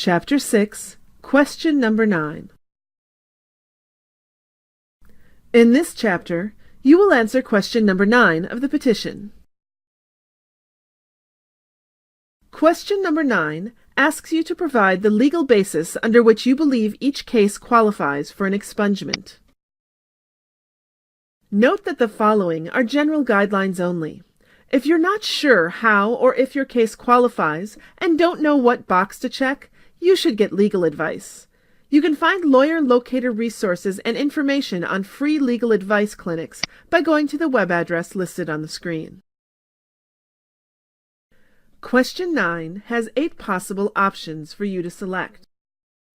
Chapter 6, Question number 9. In this chapter, you will answer question number 9 of the petition. Question number 9 asks you to provide the legal basis under which you believe each case qualifies for an expungement. Note that the following are general guidelines only. If you're not sure how or if your case qualifies and don't know what box to check, you should get legal advice. You can find lawyer locator resources and information on free legal advice clinics by going to the web address listed on the screen. Question 9 has 8 possible options for you to select.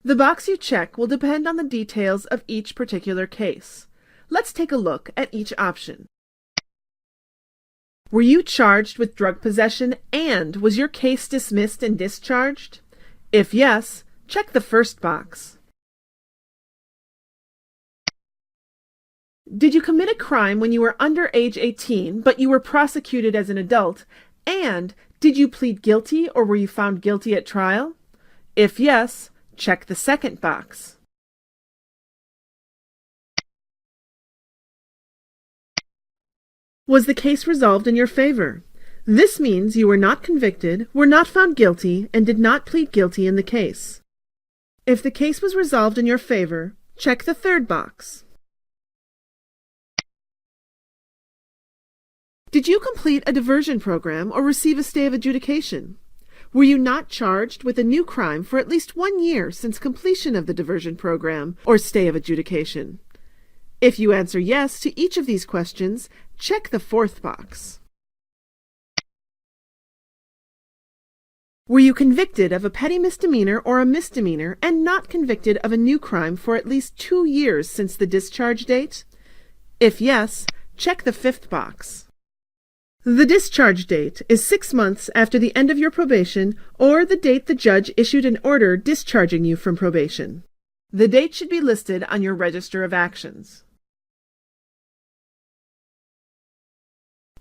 The box you check will depend on the details of each particular case. Let's take a look at each option. Were you charged with drug possession and was your case dismissed and discharged? If yes, check the first box. Did you commit a crime when you were under age 18 but you were prosecuted as an adult? And did you plead guilty or were you found guilty at trial? If yes, check the second box. Was the case resolved in your favor? This means you were not convicted, were not found guilty, and did not plead guilty in the case. If the case was resolved in your favor, check the third box. Did you complete a diversion program or receive a stay of adjudication? Were you not charged with a new crime for at least 1 year since completion of the diversion program or stay of adjudication? If you answer yes to each of these questions, check the fourth box. Were you convicted of a petty misdemeanor or a misdemeanor and not convicted of a new crime for at least 2 years since the discharge date? If yes, check the fifth box. The discharge date is 6 months after the end of your probation or the date the judge issued an order discharging you from probation. The date should be listed on your Register of Actions.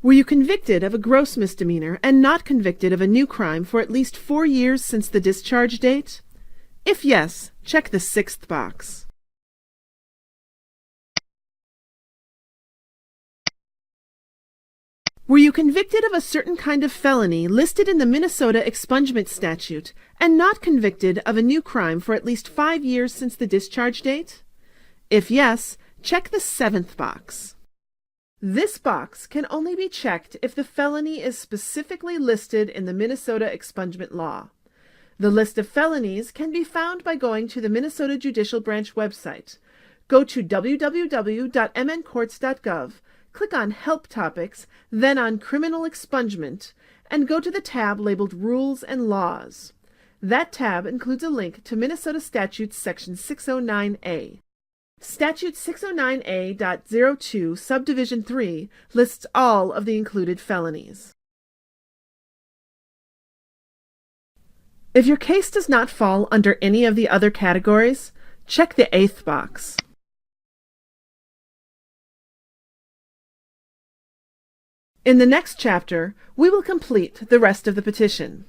Were you convicted of a gross misdemeanor and not convicted of a new crime for at least 4 years since the discharge date? If yes, check the sixth box. Were you convicted of a certain kind of felony listed in the Minnesota Expungement statute and not convicted of a new crime for at least 5 years since the discharge date? If yes, check the seventh box. This box can only be checked if the felony is specifically listed in the Minnesota expungement law. The list of felonies can be found by going to the Minnesota Judicial Branch website. Go to www.mncourts.gov, click on Help Topics, then on Criminal Expungement, and go to the tab labeled Rules and Laws. That tab includes a link to Minnesota Statutes Section 609A. Statute 609A.02 Subdivision 3 lists all of the included felonies. If your case does not fall under any of the other categories, check the eighth box. In the next chapter, we will complete the rest of the petition.